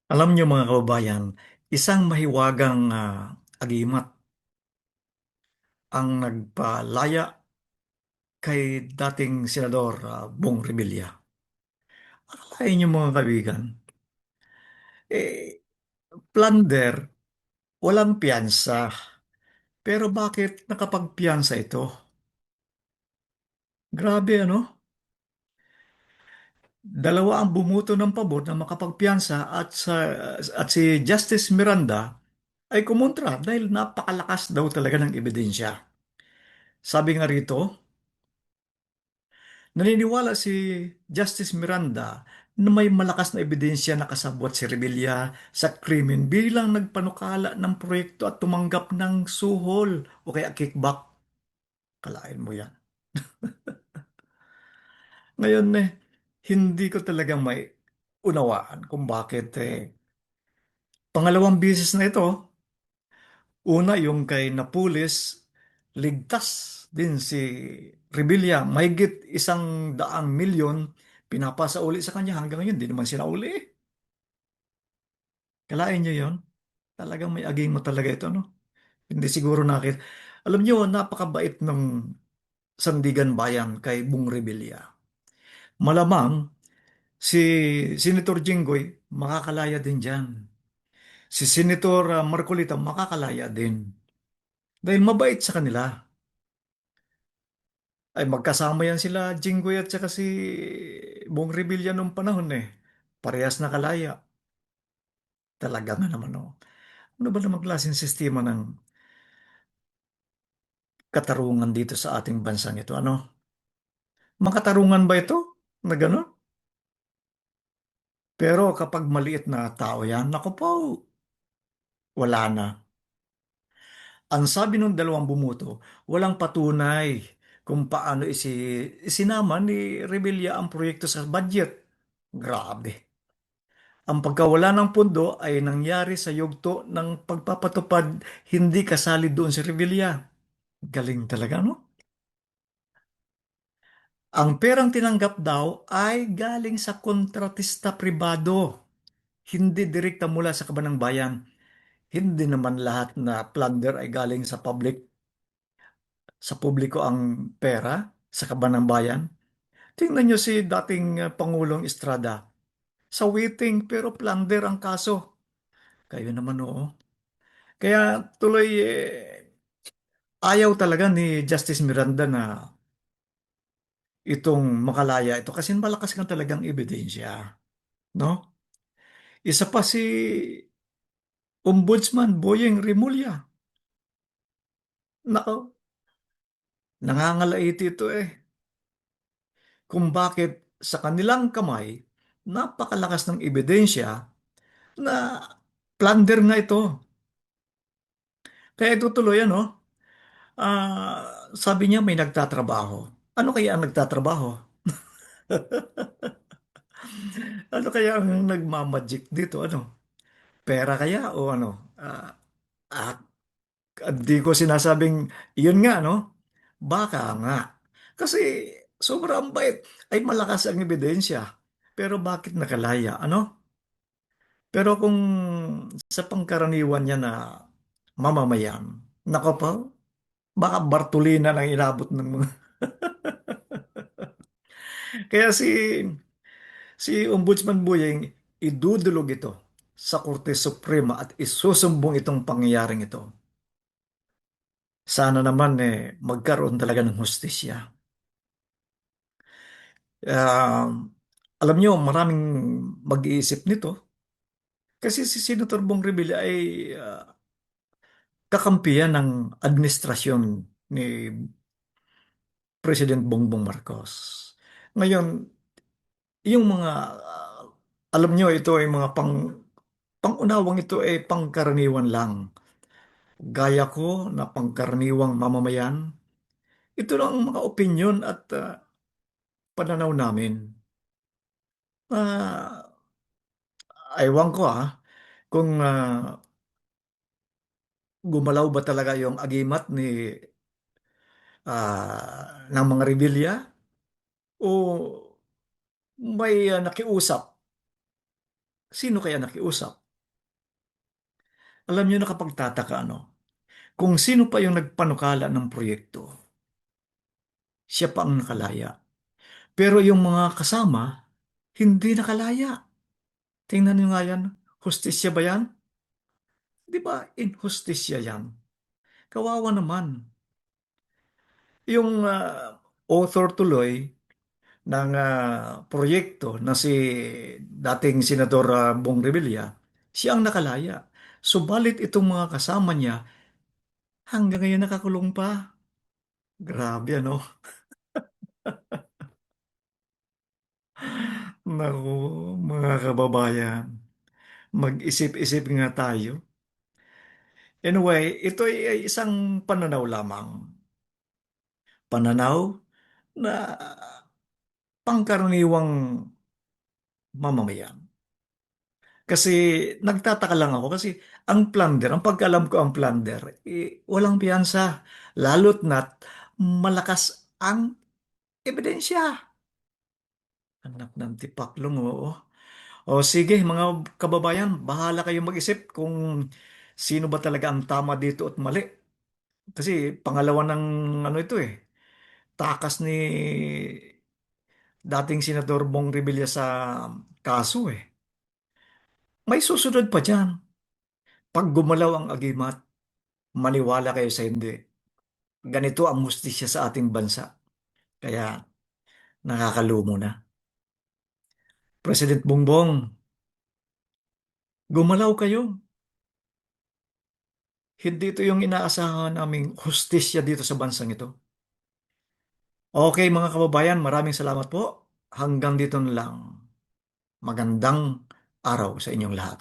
Alam niyo mga kababayan, isang mahiwagang agimat ang nagpalaya kay dating Senador Bong Revilla. Akalain niyo mga kaibigan, eh, plunder, walang piyansa. Pero bakit nakapagpiyansa ito? Grabe ano? Dalawa ang bumuto ng pabor na makapagpiyansa at si Justice Miranda ay kumontra dahil napakalakas daw talaga ng ebidensya. Sabi nga rito, naniniwala si Justice Miranda na may malakas na ebidensya na kasabwat si Revilla sa krimen bilang nagpanukala ng proyekto at tumanggap ng suhol o kaya kickback. Kalain mo yan. Ngayon hindi ko talagang may unawaan kung bakit pangalawang bisis na ito. Una, yung kay Napulis, ligtas din si Revilla. Mahigit 100 milyon pinapasa uli sa kanya. Hanggang ngayon, di naman sinauli. Kalain niyo yon. Talagang may aging mo talaga ito, no? Hindi siguro nakit. Alam niyo, napakabait ng Sandigan Bayan kay Bung Revilla. Malamang si Senator Jinggoy makakalaya din dyan. Si Senator Marcolita makakalaya din. Dahil mabait sa kanila. Ay magkasama yan sila Jinggoy at saka si Bong Revilla nung panahon Parehas na kalaya. Talaga nga naman oh. Ano ba namang klaseng sistema ng katarungan dito sa ating bansang ito? Ano? Makatarungan ba ito? Na gano'n? Pero kapag maliit na tao yan, naku po, wala na. Ang sabi ng dalawang bumuto, walang patunay kung paano isinama ni Revilla ang proyekto sa budget. Grabe. Ang pagkawala ng pundo ay nangyari sa yugto ng pagpapatupad, hindi kasali doon si Revilla. Galing talaga, no? Ang perang tinanggap daw ay galing sa kontratista pribado, hindi direkta mula sa kabanang bayan. Hindi naman lahat na plunder ay galing sa publiko ang pera sa kabanang bayan. Tingnan niyo si dating Pangulong Estrada. Sa waiting pero plunder ang kaso. Kayo naman oo. Kaya tuloy ayaw talaga ni Justice Miranda na itong makalaya ito kasi malakas nga talagang ebidensya, no? Isa pa si Ombudsman Boyeng Rimulya. Nako, nangangalaiti ito kung bakit sa kanilang kamay napakalakas ng ebidensya na plunder nga ito. Kaya ito tuloy ano, sabi niya may nagtatrabaho. Ano kaya ang nagtatrabaho? Ano kaya ang nagmamagic dito? Ano? Pera kaya o ano? Ah, Hindi ko sinasabing yun nga, no? Baka nga. Kasi sobrang bait. Ay malakas ang ebidensya. Pero bakit nakalaya? Ano? Pero kung sa pangkaraniwan niya na mamamayan, nako po, baka Bartolina ang inabot ng mga... Kaya si Ombudsman Buyeng, idudulog ito sa Korte Suprema at isusumbong itong pangyayaring ito. Sana naman magkaroon talaga ng hustisya. Ah, Alam nyo, maraming mag-iisip nito kasi si Senator Bong Revilla ay kakampiyan ng administrasyon ni President Bongbong Marcos. Ngayon, yung mga, alam nyo, ito ay mga pangunawang ito ay pangkaraniwan lang. Gaya ko na pangkaraniwang mamamayan, ito lang ang mga opinyon at pananaw namin. Ah, Ewan ko kung gumalaw ba talaga yung agimat ng mga rebelya o may nakiusap. Sino kaya nakiusap? Alam niyo, nakapagtataka, ano? Kung sino pa yung nagpanukala ng proyekto, siya pa ang nakalaya. Pero yung mga kasama, hindi nakalaya. Tingnan niyo nga yan. Hustisya ba yan? Di ba inhustisya yan? Kawawa naman. Yung author tuloy ng proyekto na si dating Senador Bong Revilla, siya ang nakalaya. Subalit itong mga kasama niya, hanggang ngayon nakakulong pa. Grabe, ano? Naku, mga kababayan, mag-isip-isip nga tayo. Anyway, ito ay isang pananaw lamang. Pananaw na pangkaraniwang mamamayan. Kasi nagtataka lang ako kasi ang plunder, ang pagkalam ko ang plunder, walang piyansa. Lalo't na't malakas ang ebidensya. Anak ng tipaklong, oo. O sige, mga kababayan, bahala kayong mag-isip kung sino ba talaga ang tama dito at mali. Kasi pangalawa ng ano ito eh, takas ni dating Senador Bong Revilla sa kaso eh. May susunod pa dyan. Pag gumalaw ang agimat, maniwala kayo sa hindi. Ganito ang mustisya sa ating bansa. Kaya nakakalumo na. President Bongbong, gumalaw kayo. Hindi ito yung inaasahan naming hustisya dito sa bansang ito. Okay mga kababayan, maraming salamat po. Hanggang dito na lang. Magandang araw sa inyong lahat.